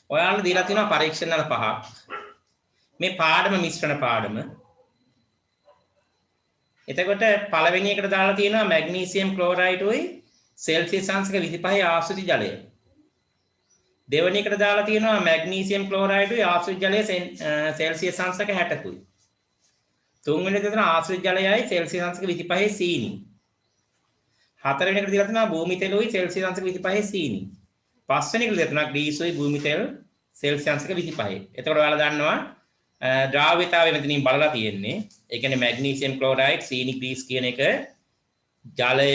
ඔයාලට දීලා තියෙනවා පරීක්ෂණ වල 5ක්. මේ පාඩම මිශ්‍රණ පාඩම. එතකොට පළවෙනි එකට දාලා තියෙනවා මැග්නීසියම් ක්ලෝරයිඩ් උයි සෙල්සියස් අංශක 25 ආශ්‍රිත ජලය. දෙවෙනි එකට දාලා තියෙනවා මැග්නීසියම් ක්ලෝරයිඩ් උයි ආශ්‍රිත ජලය සෙල්සියස් අංශක 60කුයි. තුන්වෙනි එකට තියෙනවා ආශ්‍රිත ජලයයි සෙල්සියස් අංශක 25 සීනි. හතරවෙනි එකට දීලා තියෙනවා භූමි තෙල උයි සෙල්සියස් අංශක 25 සීනි. පස්වෙනි එකට දීලා තියෙනවා ග්‍රීස් උයි භූමි තෙල් සෙල්සියස් අංශක 25. එතකොට ඔයාලා දන්නවා ද්‍රාව්‍යතාවය මෙතනින් බලලා තියෙන්නේ. ඒ කියන්නේ මැග්නීසියම් ක්ලෝරයිඩ් සීනි ග්‍රීස් කියන එක ජලය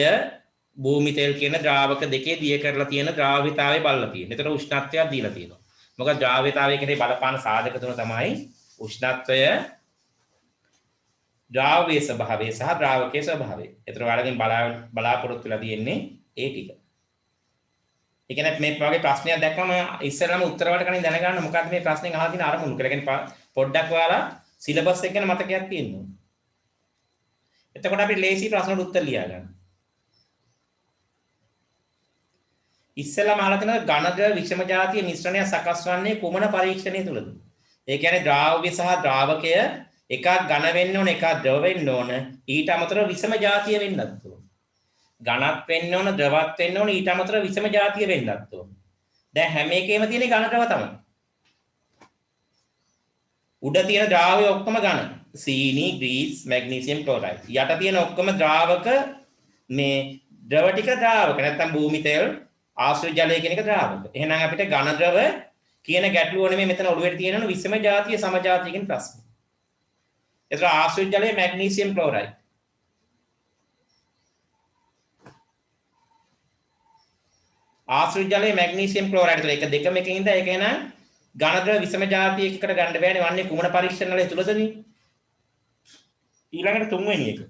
භූමි තෙල් කියන ද්‍රාවක දෙකේ දිය කරලා තියෙන ද්‍රාව්‍යතාවය බලලා තියෙනවා. ඒතර උෂ්ණත්වයක් දීලා තියෙනවා. මොකද ද්‍රාව්‍යතාවය කෙරේ බලපාන සාධක තුන තමයි උෂ්ණත්වය, ද්‍රාව්‍ය ස්වභාවය සහ ද්‍රාවකයේ ස්වභාවය. ඒතර ඔයාලගෙන් බලාපොරොත්තු වෙලා තියෙන්නේ ඒ ටික. ඒ කියන්නේ මේ වගේ ප්‍රශ්නයක් දැක්කම ඉස්සෙල්ලාම උත්තර වලට කලින් දැනගන්න මොකක්ද මේ ප්‍රශ්نين අහලා තියෙන අරමුණු කියලා. කියන්නේ පොඩ්ඩක් ඔයාලා සිලබස් එක ගැන මතකයක් තියෙන්න ඕනේ. එතකොට අපි ලේසි ප්‍රශ්න වලට උත්තර ලියා ගන්න. ඉස්සෙල්ලාම අහලා තියෙන ඝනක විෂම ජාතිය මිශ්‍රණය සකස් වන්නේ කුමන පරීක්ෂණය තුලද? ඒ කියන්නේ ද්‍රාව්‍ය සහ ද්‍රාවකය එකක් ඝන වෙන්න ඕන එකක් ද්‍රව වෙන්න ඕන ඊට අමතරව විෂම ජාතිය වෙන්නත් ඕන. ඝනත් වෙන්න ඕන ද්‍රවත් වෙන්න ඕන ඊට අමතරව විෂම ජාතිය වෙන්නත් ඕන. දැන් හැම එකේම තියෙන ඝන ද්‍රව තමයි. උඩ තියෙන ද්‍රාව්‍ය ඔක්කොම ඝන. සීනි, ග්‍රීස්, මැග්නීසියම් ක්ලෝරයිඩ්. යට තියෙන ඔක්කොම ද්‍රාවක මේ ද්‍රව ටික ද්‍රාවක නැත්නම් භූමි තෙල් ආශ්‍රිත ජලය කියන එක ද්‍රාවක. එහෙනම් අපිට ඝන ද්‍රව කියන ගැටලුව නෙමෙයි මෙතන ඔළුවේ තියෙනවනේ විෂම ජාතිය සම ජාතිය කියන ප්‍රශ්නේ. ඒතර ආශ්‍රිත ජලය මැග්නීසියම් ක්ලෝරයිඩ්. ආශ්‍රිත ජලය මැග්නීසියම් ක්ලෝරයිඩ් තුල එක දෙකම එකකින් ඉඳලා ඒක එන ඝන ද්‍රව විෂම ජාතිය එකකට ගන්න බෑනේ වන්නේ කුමන පරීක්ෂණ වල තුලදනේ. ඊළඟට තුන්වෙනි එක.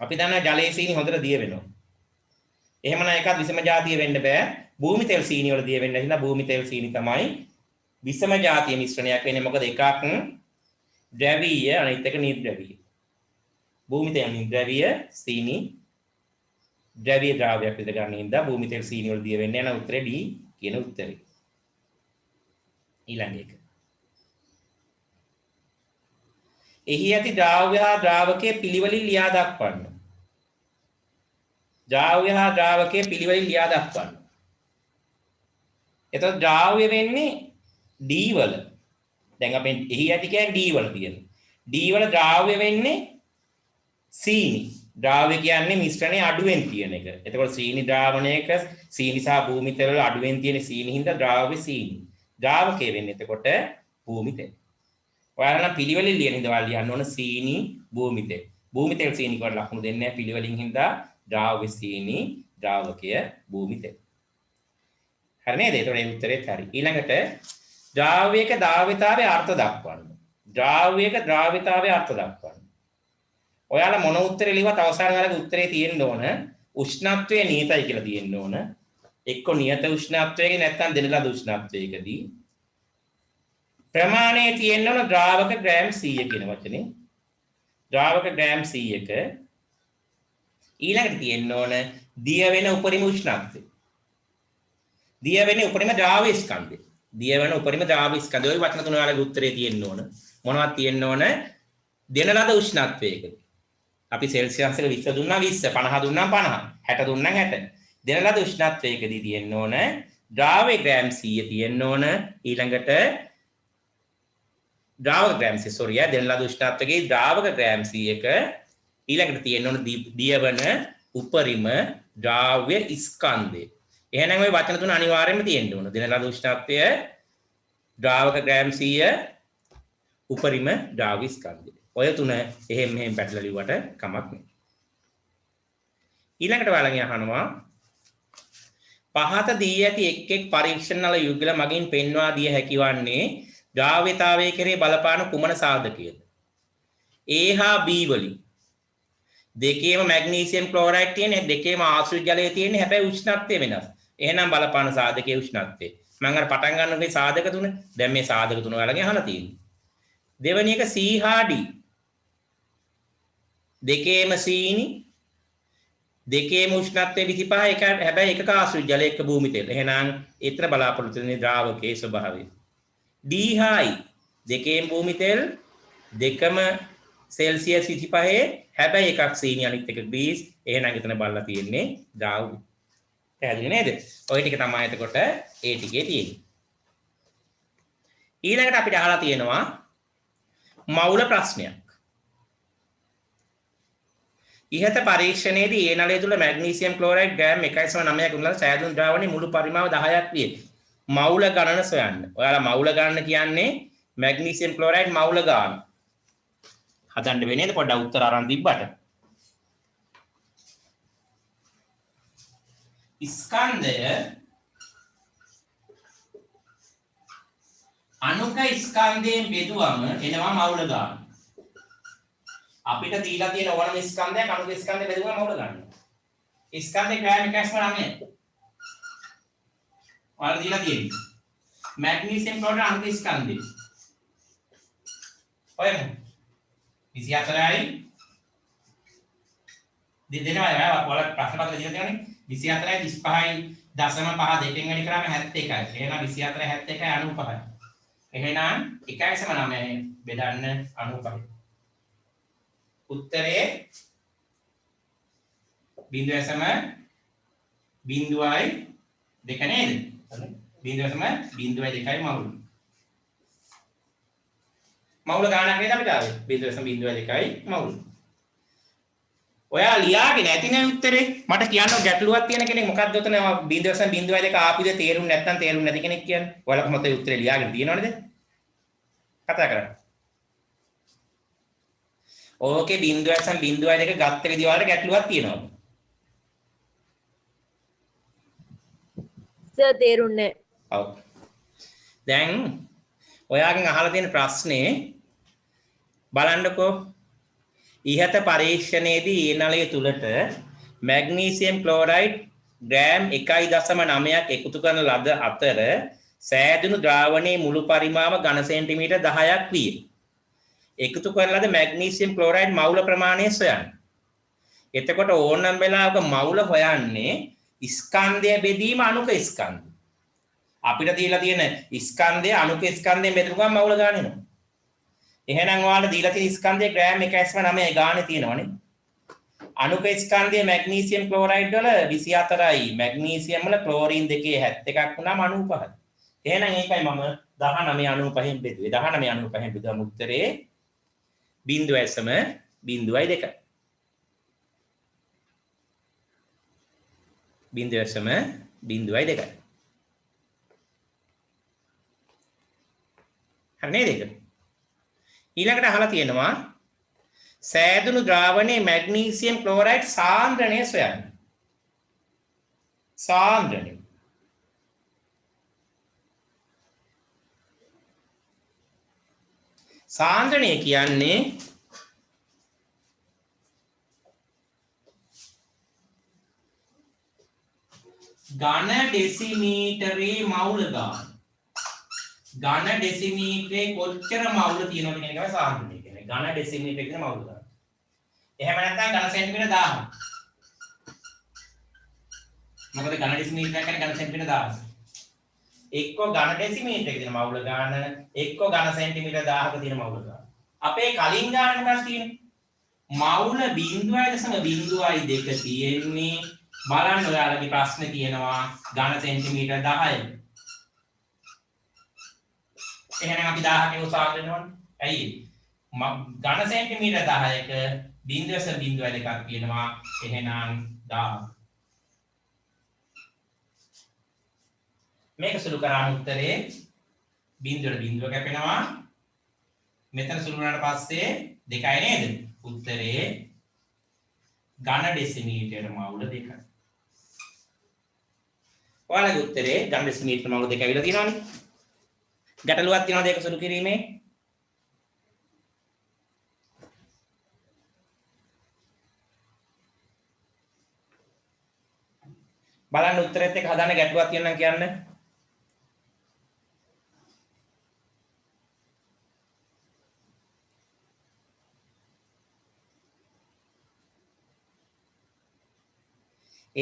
අපි දන්නා ජලයේ සීනි හොඳට දිය වෙනවා. එහෙමනම් එකක් විෂම ජාතිය වෙන්න බෑ. භූමි තෙල් සීනි වල දිය වෙන්න හින්දා භූමි තෙල් සීනි තමයි විෂම ජාතිය මිශ්‍රණයක් වෙන්නේ. මොකද එකක් ද්‍රවීය අනිත් එක නිර්ද්‍රවීය. භූමි තෙල් නිර්ද්‍රවීය සීනි ද්‍රවීය ද්‍රව්‍යයක් විතර ගන්න හින්දා භූමි තෙල් සීනි වල දිය වෙන්නේ යන උත්තරේ D කියන උත්තරේ. ඊළඟ එක. එහි ඇති ද්‍රාව්‍ය හා ද්‍රාවකයේ පිළිවෙලින් ලියා දක්වන්න. ද්‍රාව්‍ය හා ද්‍රාවකයේ පිළිවෙලින් ලියා දක්වන්න. එතකොට ද්‍රාව්‍ය වෙන්නේ D වල. දැන් අපි එහි ඇති කියන්නේ D වල තියෙනවා. D වල ද්‍රාව්‍ය වෙන්නේ සීනි. ද්‍රාව්‍ය කියන්නේ මිශ්‍රණයේ අඩුවෙන් තියෙන එක. එතකොට සීනි ද්‍රාවණයක සීනි සහ භූමි තෙල් වල අඩුවෙන් තියෙන සීනි හින්දා ද්‍රාව්‍ය සීනි. ද්‍රාවකයේ වෙන්නේ එතකොට භූමි තෙල්. ඔයාලා නම් පිළිවෙලින් ලියන ඉඳලා ලියන්න ඕන සීනි භූමි තෙල්. භූමි තෙල් සීනි කොට ලකුණු දෙන්නේ නැහැ පිළිවෙලින් හින්දා ද්‍රාව්‍ය සීනි ද්‍රාවකය භූමි තෙල්. හරි නේද? ඒතකොට මේ උත්තරේත් හරි. ඊළඟට ද්‍රාව්‍යයක ද්‍රාවිතාවේ අර්ථ දක්වන්න. ද්‍රාව්‍යයක ද්‍රාවිතාවේ අර්ථ දක්වන්න. ඔයාලා මොන උත්තරේ ලියවත් අවසාන වලගේ උත්තරේ තියෙන්න ඕන උෂ්ණත්වය නියතයි කියලා තියෙන්න ඕන. එක්ක නියත උෂ්ණත්වයක නැත්නම් දෙන ලද උෂ්ණත්වයකදී ප්‍රමාණයේ තියෙන්න ඕන ද්‍රාවක ග්‍රෑම් 100 කියන වචනේ. ද්‍රාවක ග්‍රෑම් 100ක ඊළඟට තියෙන්න ඕන දිය වෙන උපරිම උෂ්ණත්වය. දිය වෙන උපරිම ද්‍රාව්‍ය ස්කන්ධය. දිය වෙන උපරිම ද්‍රාව්‍ය ස්කන්ධය. ওই වචන තුන වලගේ උත්තරේ තියෙන්න ඕන. මොනවද තියෙන්න ඕන? දෙන ලද උෂ්ණත්වයකදී. අපි සෙල්සියස් එක 20 දුන්නා 20, 50 දුන්නා 50, 60 දුන්නා 60. දෙන ලද උෂ්ණත්වයකදී තියෙන්න ඕන ද්‍රාව්‍ය ග්‍රෑම් 100 තියෙන්න ඕන. ඊළඟට ද්‍රාවක ග්‍රෑම් 100 සෝරි දෙන ලද උෂ්ණත්වයේ ද්‍රාවක ග්‍රෑම් 100ක ඊළඟට තියෙන්න ඕන දියවන උපරිම ද්‍රාව්‍ය ස්කන්ධය. එහෙනම් ওই වචන තුන අනිවාර්යයෙන්ම තියෙන්න ඕන. දෙන ලද උෂ්ණත්වය ද්‍රාවක ග්‍රෑම් 100 උපරිම ද්‍රාව්‍ය ස්කන්ධය. ඔය තුන එහෙම මෙහෙම පැටලලා ලිව්වට කමක් නෑ. ඊළඟට ඔයාලගෙන් අහනවා පහත දී ඇති එක් එක් පරීක්ෂණ වල යුගල මගින් පෙන්වා දිය හැකි වන්නේ ද්‍රාව්‍යතාවයේ කෙරේ බලපාන කුමන සාධකයද? A හා B වලින් දෙකේම මැග්නීසියම් ක්ලෝරයිඩ් තියෙන දෙකේම ආශ්‍රිත ජලය තියෙන හැබැයි උෂ්ණත්වය වෙනස්. එහෙනම් බලපාන සාධකයේ උෂ්ණත්වය. මම අර පටන් ගන්න මේ සාධක තුන දැන් මේ සාධක තුන ඔයාලගෙන් අහලා තියෙනවා. දෙවෙනි එක C හා D. දෙකේම සීනි දෙකේම උෂ්ණත්වය 25 එක හැබැයි එකක ආශ්‍රිත ජලය එක භූමි තෙල්. එහෙනම් ඊතර බලාපොරොත්තු වෙන ද්‍රාවකයේ ස්වභාවය. D හායි දෙකේම භූමි තෙල් දෙකම සෙල්සියස් 25 හැබැයි එකක් සීනි අනිත් එක ග්‍රීස් එහෙනම් එතන බලලා තියෙන්නේ ද්‍රාව්‍ය පැහැදිලි නේද ඔය ටික තමයි එතකොට ඒ ටිකේ තියෙන්නේ ඊළඟට අපිට අහලා තියෙනවා මවුල ප්‍රශ්නයක් ඉහත පරීක්ෂණයේදී ඒ නලය තුල මැග්නීසියම් ක්ලෝරයිඩ් ග්‍රෑම් 1.9ක උනලා සෑදුණු ද්‍රාවණයේ මුළු පරිමාව 10ක් විය. මවුල ගණන සොයන්න. ඔයාලා මවුල ගණන කියන්නේ මැග්නීසියම් ක්ලෝරයිඩ් මවුල ගාන. හදන්න වෙන්නේ නේද පොඩ්ඩක් උත්තර අරන් තිබ්බට. ස්කන්ධය අණුක ස්කන්ධයෙන් බෙදුවම එනවා මවුල ගාන. අපිට දීලා තියෙන ඕනම ස්කන්ධයක් අණුක ස්කන්ධය බෙදුවම මවුල ගන්නවා. ස්කන්ධේ ග්‍රෑම් 1.9. ඔයාලා දීලා තියෙන්නේ. මැග්නීසියම් ක්ලෝරයිඩ් අණුක ස්කන්ධය. ඔය 24යි දෙනවා ඔයාලා ප්‍රශ්න පත්‍රය දීලා තියෙනනේ 24යි 35.5 දෙකෙන් වැඩි කරාම 71යි. එහෙනම් 24 71යි 95යි. එහෙනම් 1.9 බෙදන්න 95යි. උත්තරේ 0.02 නේද? 0.02යි මවුල. මවුල ගානක් නේද අපිට ආවේ? 0.02යි මවුල. ඔයා ලියාගෙන නැති නේ උත්තරේ. මට කියන්න ගැටලුවක් තියෙන කෙනෙක් මොකක්ද උතන 0.02 ආපුද තේරුම් නැත්නම් තේරුම් නැති කෙනෙක් කියන්නේ. ඔයාලා කොහොමද ඒ උත්තරේ ලියාගෙන තියෙනවද? කතා කරන්න. ඕකේ 0.02 ගත්ත විදිහ වලට ගැටලුවක් තියෙනවා. සර් තේරුන්නේ ඔව්. දැන් ඔයාගෙන් අහලා තියෙන ප්‍රශ්නේ බලන්නකෝ. ඉහත පරීක්ෂණයේදී ඒ නලය තුලට මැග්නීසියම් ක්ලෝරයිඩ් ග්‍රෑම් 1.9ක් එකතු කරන ලද අතර සෑදුණු ද්‍රාවණයේ මුළු පරිමාව ඝන සෙන්ටිමීටර් 10ක් විය. එකතු කරන ලද මැග්නීසියම් ක්ලෝරයිඩ් මවුල ප්‍රමාණය සොයන්න. එතකොට ඕනනම් වෙලාවක මවුල හොයන්නේ ස්කන්ධය බෙදීම අණුක ස්කන්ධය. අපිට දීලා තියෙන ස්කන්ධය අණුක ස්කන්ධයෙන් බෙදපු ගමන් මවුල ගන්න එනවා. එහෙනම් ඔයාලට දීලා තියෙන ස්කන්ධයේ ග්‍රෑම් 1.9 ගානේ තියෙනවනේ. අණුක ස්කන්ධයේ මැග්නීසියම් ක්ලෝරයිඩ් වල 24යි. මැග්නීසියම් වල ක්ලෝරින් දෙකේ 71ක් වුණාම 95යි. එහෙනම් ඒකයි මම 19.95න් බෙදුවේ. 19.95න් බෙදුවම උත්තරේ 0.02. 0.02. හරි නේද ඒක? ඊළඟට අහලා තියෙනවා සෑදුණු ද්‍රාවණයේ මැග්නීසියම් ක්ලෝරයිඩ් සාන්ද්‍රණය සොයන්න. සාන්ද්‍රණය. සාන්ද්‍රණය කියන්නේ ඝන ඩෙසිමීටරේ මවුල ගන්න. ඝන ඩෙසිමීටරේ කොච්චර මවුල තියෙනවද කියන එකයි සාන්ද්‍රණය කියන්නේ. ඝන ඩෙසිමීටර කියන මවුල ගන්න. එහෙම නැත්නම් ඝන සෙන්ටිමීටර 1000. මොකද ඝන ඩෙසිමීටර කියන්නේ ඝන සෙන්ටිමීටර 1000. එක්ක ඝන ඩෙසිමීටර කියන මවුල ගන්න, එක්ක ඝන සෙන්ටිමීටර 1000ක තියෙන මවුල ගන්න. අපේ කලින් ගන්න මොකක්ද තියෙන්නේ? මවුල 0.02 තියෙන්නේ. බලන්න ඔයාලගේ ප්‍රශ්නේ තියෙනවා ඝන සෙන්ටිමීටර 10යි. එහෙනම් අපි 1000ක උසාවියනවනේ. ඇයි? ඝන සෙන්ටිමීටර 10ක 0.02ක් කියනවා. එහෙනම් 1000. මේක සුළු කරාම උත්තරේ 0.0 කැපෙනවා. මෙතන සුළු වුණාට පස්සේ 2යි නේද? උත්තරේ ඝන ඩෙසිමීටර මවුල 2යි. ඔයාලගේ උත්තරේ ඝන ඩෙසිමීටර මවුල 2 ඇවිල්ලා තියෙනවනේ. ගැටලුවක් තියෙනවද ඒක සුළු කිරීමේ? බලන්න උත්තරෙත් එක්ක හදාන්න ගැටලුවක් තියෙනවා නම් කියන්න.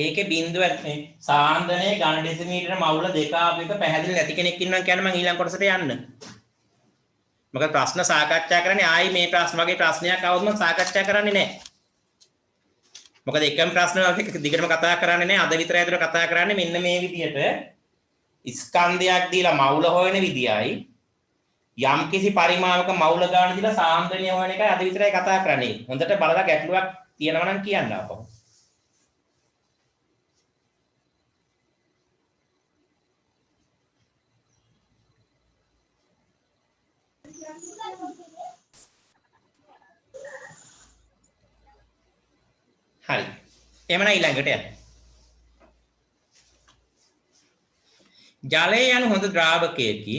ඒකේ බිඳුව මේ සාන්දනයේ ඝන ඩෙසිමීටර මවුල දෙක ආපු එක පැහැදිලි නැති කෙනෙක් ඉන්නවා කියන්නේ මම ඊළඟ කොටසට යන්න. මොකද ප්‍රශ්න සාකච්ඡා කරන්නේ ආයි මේ ප්‍රශ්න වගේ ප්‍රශ්නයක් આવොත් මම සාකච්ඡා කරන්නේ නැහැ. මොකද එකම ප්‍රශ්න වලට දිගටම කතා කරන්නේ නැහැ. අද විතරයි අද කතා කරන්නේ මෙන්න මේ විදිහට ස්කන්ධයක් දීලා මවුල හොයන විදියයි යම් කිසි පරිමාණක මවුල ගන්න දීලා සාන්දනය හොයන එකයි අද විතරයි කතා කරන්නේ. හොඳට බලලා ගැටලුවක් තියෙනවා නම් කියන්න අපෝ. හරි. එහෙමනම් ඊළඟට යන්න. ජලය යන හොඳ ද්‍රාවකයකි.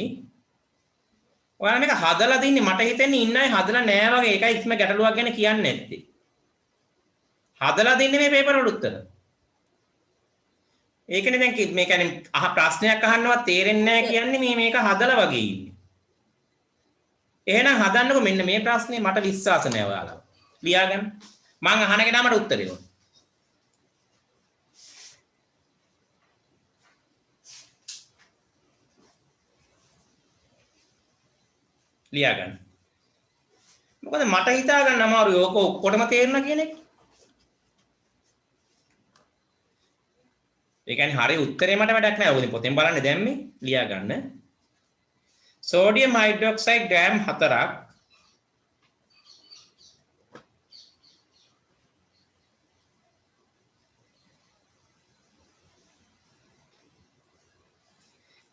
ඔයාලා මේක හදලා තින්නේ මට හිතෙන්නේ ඉන්න අය හදලා නෑ වගේ. ඒකයි ඉස්ම ගැටලුවක් ගැන කියන්නේ නැත්තේ. හදලා තින්නේ මේ පේපර් වල උත්තර. ඒකනේ දැන් මේ කියන්නේ ප්‍රශ්නයක් අහන්නවත් තේරෙන්නේ නැහැ කියන්නේ මේක හදලා වගේ ඉන්නේ. එහෙනම් හදන්නකො මෙන්න මේ ප්‍රශ්නේ මට විශ්වාස නැහැ ඔයාලා. ලියාගන්න. මං අහන කෙනා මට උත්තරේ දෙන්න. ලියාගන්න. මොකද මට හිතා ගන්න අමාරුයි ඕක ඔක්කොටම තේරෙනවා කියන එක. ඒ කියන්නේ හරි උත්තරේ මට වැඩක් නැහැ. ඔය පොතෙන් බලන්න දැම්මේ ලියාගන්න. සෝඩියම් හයිඩ්‍රොක්සයිඩ් ග්‍රෑම් 4ක්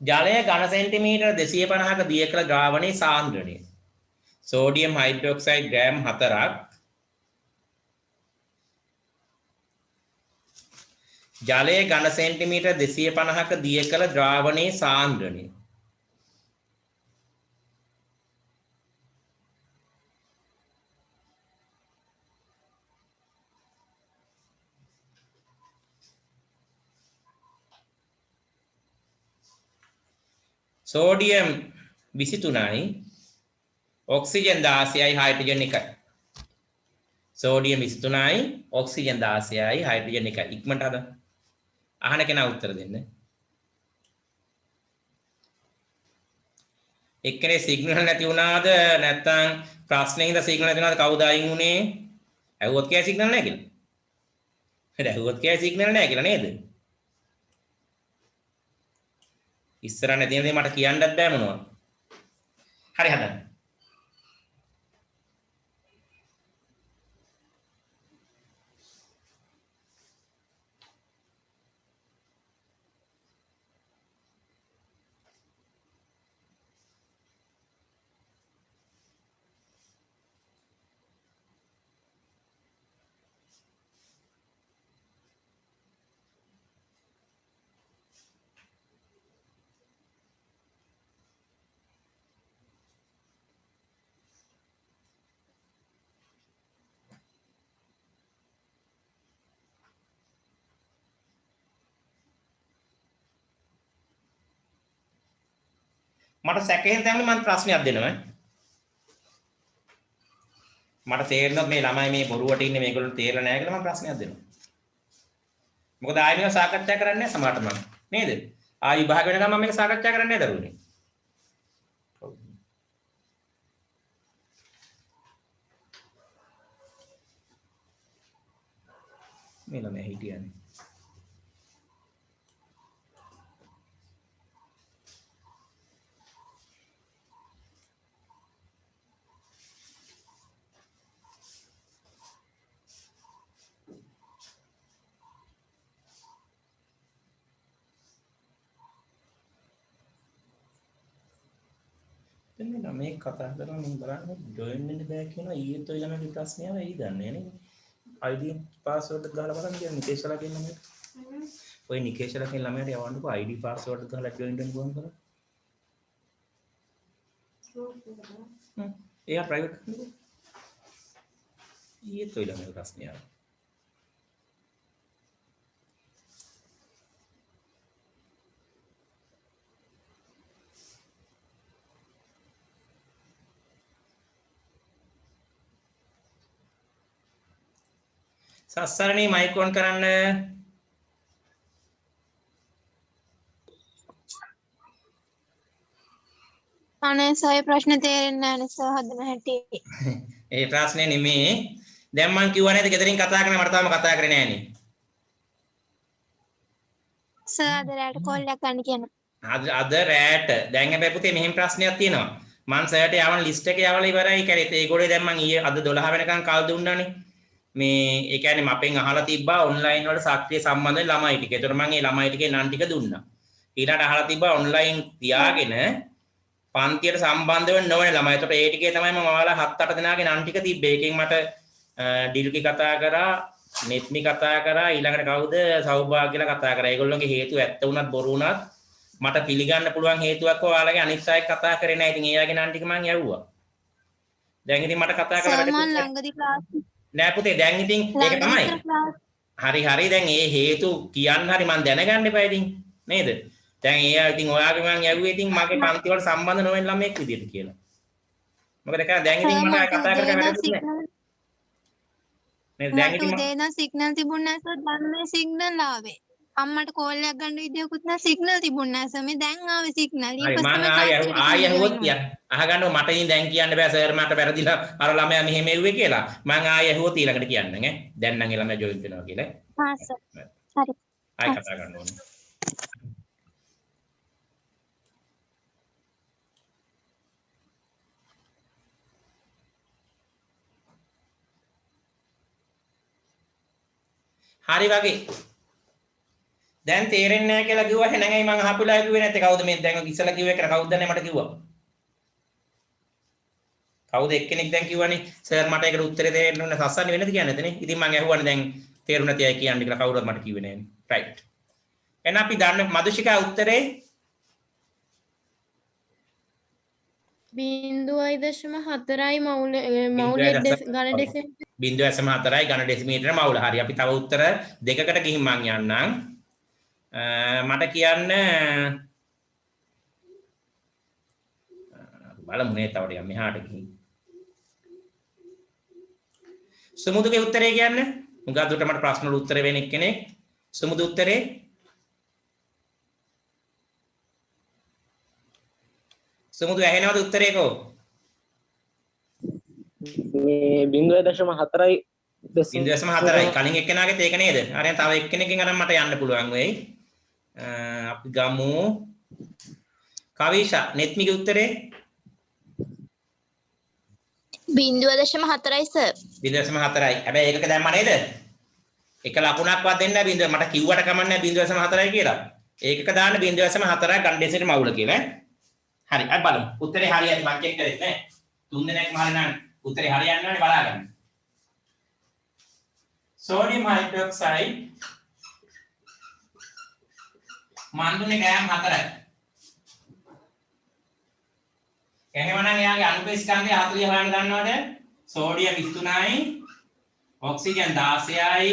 ජලය ඝන සෙන්ටිමීටර 250ක දිය කළ ද්‍රාවණයේ සාන්ද්‍රණය. සෝඩියම් හයිඩ්‍රොක්සයිඩ් ග්‍රෑම් 4ක් ජලය ඝන සෙන්ටිමීටර 250ක දිය කළ ද්‍රාවණයේ සාන්ද්‍රණය. සෝඩියම් 23යි ඔක්සිජන් 16යි හයිඩ්‍රජන් 1යි. සෝඩියම් 23යි ඔක්සිජන් 16යි හයිඩ්‍රජන් 1යි. ඉක්මනට හද. අහන කෙනා උත්තර දෙන්න. එක්කනේ සිග්නල් නැති වුණාද නැත්නම් ප්‍රශ්නේ ඉඳ සිග්නල් නැති වුණාද කවුද අයින් උනේ? ඇහුවොත් කියයි සිග්නල් නැහැ කියලා. ඇහුවොත් කියයි සිග්නල් නැහැ කියලා නේද? ඉස්සර නැති දේ මට කියන්නත් බෑ මොනවා. හරි හදන්න. මට සැකයෙන් තමයි මම ප්‍රශ්නයක් දෙනවා. මට තේරෙනවා මේ ළමයි මේ බොරුවට ඉන්නේ මේගොල්ලෝ තේරෙලා නැහැ කියලා මම ප්‍රශ්නයක් දෙනවා. මොකද ආයෙ මේක සාකච්ඡා කරන්නේ නැහැ සමහරට මම. නේද? ආයෙ විභාග වෙනකම් මම මේක සාකච්ඡා කරන්නේ නැහැ දරුවනේ. මේ ළමයි හිටියනේ. දැන් මේ කතා කරනවා මම බලන්න ජොයින් වෙන්න බෑ කියනවා ඊයේත් ඔය ළමයි ප්‍රශ්නය වෙයි දන්නේ නේ. ID පාස්වර්ඩ් ගහලා බලන්න කියන්නේ නිකේෂලා කියන ළමයට. ඔය නිකේෂලා කියන ළමයට යවන්නකෝ ID පාස්වර්ඩ් ගහලා ජොයින් වෙන්න ගුවන් කරලා. එයා ප්‍රයිවට් කරනකෝ. ඊයේත් ඔය ළමයි ප්‍රශ්නය. සස්සරණේ මයික් ඔන් කරන්න. අනේ සයි ප්‍රශ්න තේරෙන්නේ නැහැ නේ සර් හදන හැටි. ඒ ප්‍රශ්නේ නෙමේ. දැන් මං කිව්වා නේද ගෙදරින් කතා කරන්න මට තාම කතා කරේ නෑනේ. සර් අද රැට කෝල් එකක් ගන්න කියනවා. අද රැට දැන් හැබැයි පුතේ මෙහෙම ප්‍රශ්නයක් තියෙනවා. මං සර්ට යවන ලිස්ට් එක යවලා ඉවරයි. ඒ කියන්නේ ඒගොල්ලෝ දැන් මං ඊයේ අද 12 වෙනකන් කල් දුන්නානේ. මේ ඒ කියන්නේ මපෙන් අහලා තිබ්බා ඔන්ලයින් වල සක්‍රිය සම්බන්ධ ළමයි ටික. ඒතර මං ඒ ළමයි ටිකේ නම් ටික දුන්නා. ඊළඟට අහලා තිබ්බා ඔන්ලයින් තියාගෙන පන්තියට සම්බන්ධ වෙන්න නොවන ළමයි. ඒතර ඒ ටිකේ තමයි මම ඔයාලා 7-8 දෙනාගේ නම් ටික තිබ්බේ. ඒකෙන් මට ඩිල්කි කතා කරා, නෙත්මි කතා කරා, ඊළඟට කවුද සෞභාග්‍යලා කතා කරා. ඒගොල්ලෝගේ හේතු ඇත්ත වුණත් බොරු වුණත් මට පිළිගන්න පුළුවන් හේතුවක් ඔයාලගේ අනිත් අය කතා කරේ නැහැ. ඉතින් ඒ අයගේ නම් ටික මං යවුවා. දැන් ඉතින් මට කතා කරලා සර් මම ළඟදී ක්ලාස් නෑ පුතේ දැන් ඉතින් ඒක තමයි. හරි දැන් ඒ හේතු කියන්න හරි මං දැනගන්න එපා ඉතින් නේද? දැන් ඒ අය ඉතින් ඔයාගේ මං යවුවේ ඉතින් මගේ පන්ති වල සම්බන්ධ නොවෙන ළමයෙක් විදියට කියලා. මොකද දැන් ඉතින් මට කතා කරගෙන වැඩක් නෑ. නේද දැන් ඉතින් උදේ ඉඳන් සිග්නල් තිබුණ නැහැ සර් දැන් මේ සිග්නල් ආවේ. අම්මට කෝල් එකක් ගන්න විදියකුත් නැහැ සිග්නල් තිබුණ නැහැ සර් මේ දැන් ආවේ සිග්නල්. හරි මං ආයෙ ඇහුවොත් අහගන්නව මට ඉතින් දැන් කියන්න බෑ සර් මට වැරදිලා අර ළමයා මෙහෙම එව්වේ කියලා. මං ආයෙ ඇහුවොත් ඊළඟට කියන්නම් ඈ. දැන් නම් ඒ ළමයා ජොයින් වෙනවා කියලා. හා සර්. හරි. ආයෙ කතා කරන්න ඕනේ. හරි වගේ දැන් තේරෙන්නේ නැහැ කියලා කිව්වා එහෙනම් ඇයි මං අහපුලා කිව්වේ නැත්තේ කවුද මේ දැන් ඉස්සලා කිව්වේ කියලා කවුද දන්නේ මට කිව්වා කවුද එක්කෙනෙක් දැන් කිව්වනේ සර් මට ඒකට උත්තරේ දෙන්න ඕන සස්සන්නේ වෙන්නද කියන්නේ නැතනේ ඉතින් මං ඇහුවානේ දැන් තේරුණ නැති අය කියන්නේ කියලා කවුරුත් මට කිව්වේ නෑනේ රයිට් එහෙනම් අපි දන්න මදුෂිකා උත්තරේ 0.4යි මවුලේ ඝන ඩෙසිමීටර 0.4යි ඝන ඩෙසිමීටර මවුල. හරි අපි තව උත්තර දෙකකට ගිහින් මං යන්නම්. මට කියන්න බලමු නේ තව ටිකක් මෙහාට ගිහින්. සමුදුගේ උත්තරේ කියන්න. මුගා දුරට මට ප්‍රශ්න වල උත්තර වෙන එක්කෙනෙක්. සමුදු උත්තරේ සමුදු ඇහෙනවද උත්තරේකෝ? මේ 0.4යි 0.4යි කලින් එක්කෙනාගෙත් ඒක නේද? අරයන් තව එක්කෙනකින් අරන් මට යන්න පුළුවන් වෙයි. අපි ගමු කවිෂා නෙත්මිගේ උත්තරේ 0.4යි සර්. 0.4යි. හැබැයි ඒකක දැම්මා නේද? එක ලකුණක්වත් දෙන්න බෑ බින්දුව මට කිව්වට කමන්නේ 0.4යි කියලා. ඒකක දාන්න 0.4යි ඝන ඩෙසිමීටර මවුල කියලා. හරි අපි බලමු. උත්තරේ හරියයි මම චෙක් කරේ නේ. තුන් දෙනෙක්ම හරි නම් උත්තරේ හරියන්නේ නැහැ බලාගන්න. සෝඩියම් හයිඩ්‍රොක්සයිඩ් මන්දුනේ ගෑම් 4යි. එහෙමනම් එයාගේ අණුක ස්කන්ධය 40 හොයන්න දන්නවද? සෝඩියම් 3යි, ඔක්සිජන් 16යි,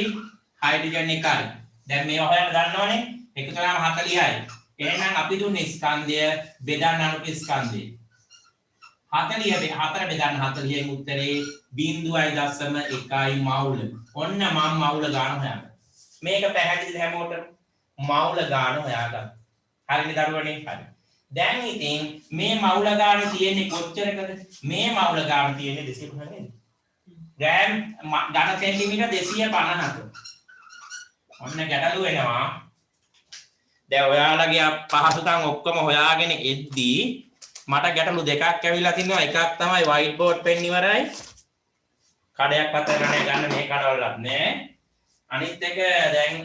හයිඩ්‍රජන් 1යි. දැන් මේවා හොයන්න දන්නවනේ. එකතු කරාම 40යි. එහෙනම් අපි දුන්නේ ස්කන්ධය බෙදන්න අණුක ස්කන්ධය. 40 4 බෙදන්න 40න් උත්තරේ 0.1යි මවුල. ඔන්න මම මවුල ගන්න හොයන්න. මේක පැහැදිලිද හැමෝටම? මවුල ගන්න හොයාගන්න. හරිනේ දරුවනේ? හරි. දැන් ඉතින් මේ මවුල ගන්න තියෙන්නේ කොච්චරකද? මේ මවුල ගන්න තියෙන්නේ 250 නේද? ග්‍රෑම් ඝන සෙන්ටිමීටර 250ක. ඔන්න ගැටලුව එනවා. දැන් ඔයාලගේ පහසුකම් ඔක්කොම හොයාගෙන එද්දී මට ගැටලු දෙකක් ඇවිල්ලා තිනවා. එකක් තමයි white board pen ඉවරයි. කඩයක් පතර ගන්න මේ කඩවලත් නෑ. අනිත් එක දැන්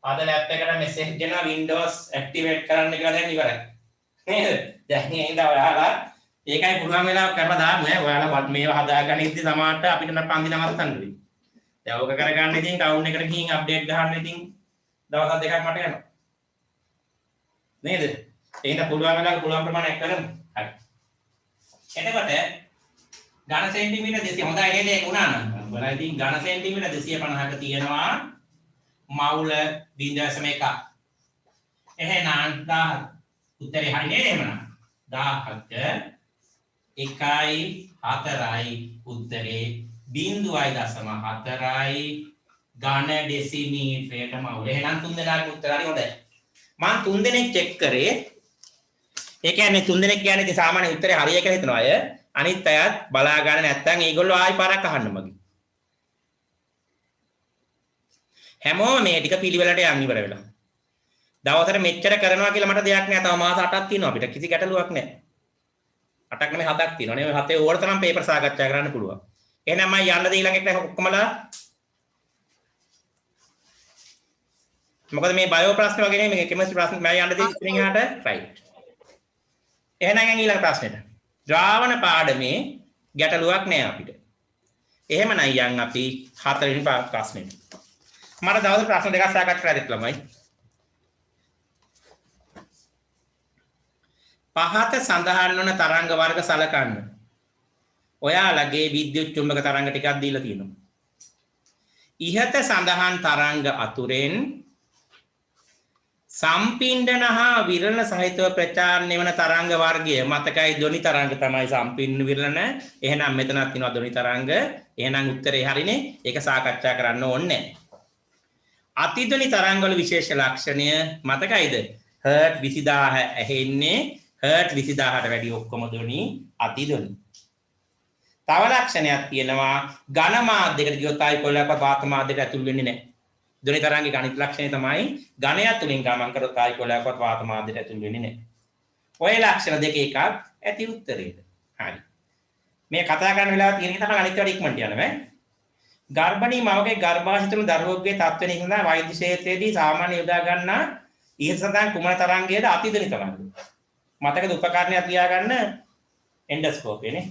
අද ලැප් එකට මෙසේජ් දෙනවා Windows activate කරන්න කියලා දැන් ඉවරයි. නේද? දැන් එහෙනම් ඔයාලා ඒකයි පුළුවන් වෙලාව කරලා දාන්න නෑ. ඔයාලා මේවා හදාගන්න ඉද්දි සමානට අපිට නම් පන්දි නවත්තන්න වෙයි. දැන් ඕක කරගන්න ඉතින් ටවුන් එකට ගිහින් අප්ඩේට් ගහන්න ඉතින් දවස් දෙකක් මට යනවා. නේද? එහෙනම් පුළුවන් වෙලාවක පුළුවන් ප්‍රමාණයක් කරමු. හරි. එතකොට ඝන සෙන්ටිමීටර 200 හොඳයි නේද ඒක උනා නම්. බලන්න ඉතින් ඝන සෙන්ටිමීටර 250ක තියෙනවා මවුල 0.1. එහෙනම් 1000 උත්තරේ හරි නේද එහෙමනම්? 1000ක 1යි 4යි උත්තරේ 0.4යි ඝන ඩෙසිමීටරයට මවුල. එහෙනම් තුන් දෙනාගේ උත්තර හරි හොඳයි. මම තුන් දෙනෙක් චෙක් කරේ ඒ කියන්නේ තුන් දෙනෙක් කියන්නේ ඉතින් සාමාන්‍ය උත්තරේ හරිය කියලා හිතනවා අය. අනිත් අයත් බලා ගන්න නැත්නම් ඒගොල්ලෝ ආයි පාරක් අහන්න මගේ. හැමෝම මේ ටික පිළිවෙලට යන් ඉවර වෙලා. දවසට මෙච්චර කරනවා කියලා මට දෙයක් නෑ. තව මාස 8ක් තියෙනවා අපිට. කිසි ගැටලුවක් නෑ. 8ක් නෙමෙයි 7ක් තියෙනවා. නේ 7 ඕන තරම් පේපර් සාකච්ඡා කරන්න පුළුවන්. එහෙනම් මම යන්නද ඊළඟට ඔක්කොමලා මොකද මේ බයෝ ප්‍රශ්න වගේ නෙමෙයි මේ කෙමිස්ට්‍රි ප්‍රශ්න මම යන්නද ඉතින් එහාට රයිට්. එහෙනම් ඊළඟ ප්‍රශ්නෙට. ද්‍රාවණ පාඩමේ ගැටලුවක් නෑ අපිට. එහෙමනම් යන් අපි 4 වෙනි ප්‍රශ්නෙට. මට දවස් ප්‍රශ්න දෙකක් සාකච්ඡා කරලා දෙන්න ළමයි. පහත සඳහන් වන තරංග වර්ග සලකන්න. ඔයාලගේ විද්‍යුත් චුම්බක තරංග ටිකක් දීලා තියෙනවා. ඉහත සඳහන් තරංග අතුරෙන් සම්පිණ්ඩන හා විරණ සහිතව ප්‍රචාරණය වන තරංග වර්ගය මතකයි ධ්වනි තරංග තමයි සම්පින්න විරණ. එහෙනම් මෙතනක් තියෙනවා ධ්වනි තරංග. එහෙනම් උත්තරේ හරිනේ. ඒක සාකච්ඡා කරන්න ඕනේ. අතිධ්වනි තරංග වල විශේෂ ලක්ෂණය මතකයිද? හර්ට් 20000 ඇහෙන්නේ හර්ට් 20000ට වැඩි ඔක්කොම ධ්වනි අතිධ්වනි. තව ලක්ෂණයක් තියෙනවා ඝන මාධ්‍යයකට ගියොත් ආයි කොල්ලක්වත් වාත මාධ්‍යයට ඇතුල් වෙන්නේ නැහැ. ධ්වනි තරංගයේ ගණිත ලක්ෂණය තමයි ඝනයක් තුලින් ගමන් කරොත් ආයි කොල්ලක්වත් වාත මාධ්‍යයට ඇතුල් වෙන්නේ නැහැ. ඔය ලක්ෂණ දෙක එකක් ඇති උත්තරේද. හරි. මේ කතා කරන වෙලාව තියෙන එක තමයි අනිත් ඒවාට ඉක්මනට යනවා. ගර්භණී මවගේ ගර්භාෂිතන දරුවෙකුගේ තත්ත්වය නිසා වෛද්‍ය ක්ෂේත්‍රයේදී සාමාන්‍ය යොදා ගන්නා ඉහත සඳහන් කුමන තරංගයේද අතිධ්වනි තරංග. මතකද උපකරණයක් තියාගන්න එන්ඩොස්කෝප් නේ.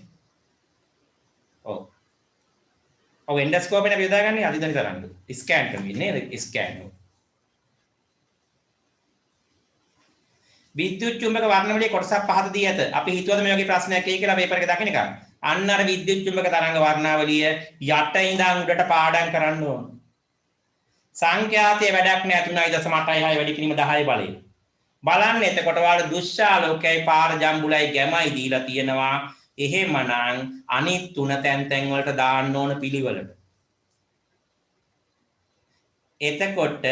ඔව්. ඔව් එන්ඩොස්කෝප් එක අපි යොදාගන්නේ අතිධ්වනි තරංග. ස්කෑන් කරන්නේ නේද? ස්කෑන්. විද්‍යුත් චුම්බක වර්ණවලේ කොටසක් පහත දී ඇත. අපි හිතුවද මේ වගේ ප්‍රශ්නයක් එයි කියලා පේපර් එක දකින්න කලින්. අන්න අර විද්‍යුත් චුම්බක තරංග වර්ණාවලිය යට ඉඳන් උඩට පාඩම් කරන්න ඕන. සංඛ්‍යාතයේ වැඩක් නෑ 3.86 වැඩි කිරීම 10 බලය. බලන්න එතකොට ඔයාලා දුෂ්‍යාලෝකයයි පාර ජම්බුලයි ගැමයි දීලා තියෙනවා. එහෙමනම් අනිත් තුන තැන් වලට දාන්න ඕන පිළිවෙලට. එතකොට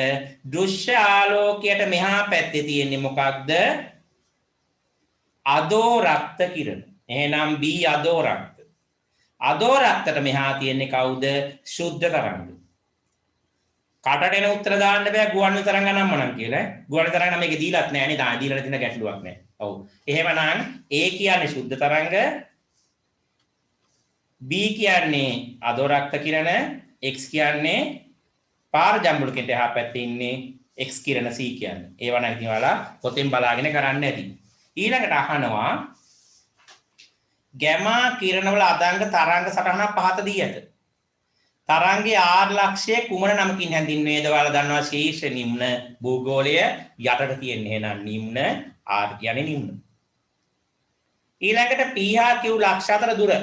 දුෂ්‍යාලෝකයට මෙහා පැත්තේ තියෙන්නේ මොකක්ද? අදෝ රක්ත කිරණ. එහෙනම් B අදෝ රක්ත. අදෝ රක්තට මෙහා තියෙන්නේ කවුද? ශුද්ධ තරංග. කාටට එන උත්තර දාන්න බෑ ගුවන් තරංග නම්මනම් කියලා. ගුවන් තරංග නම් මේකේ දීලත් නෑ නේද? දීලා තියෙන ගැටලුවක් නෑ. ඔව්. එහෙමනම් A කියන්නේ ශුද්ධ තරංග, B කියන්නේ අදෝ රක්ත කිරණ, X කියන්නේ පාර ජම්බුලකට එහා පැත්තේ ඉන්නේ X කිරණ C කියන්නේ. ඒවා නම් ඉතින් ඔයාලා පොතෙන් බලාගෙන කරන්න ඇති. ඊළඟට අහනවා ගැමා කිරණවල අදාංග තරංග සටහනක් පහත දී ඇත. තරංගයේ R ලක්ෂය කුමන නමකින් හැඳින්වේද? ඔයාලා දන්නවා ශීර්ෂ නිම්න භූගෝලය යටට තියෙන්නේ. එහෙනම් නිම්න R කියන්නේ නිම්න. ඊළඟට P හා Q ලක්ෂ අතර දුර.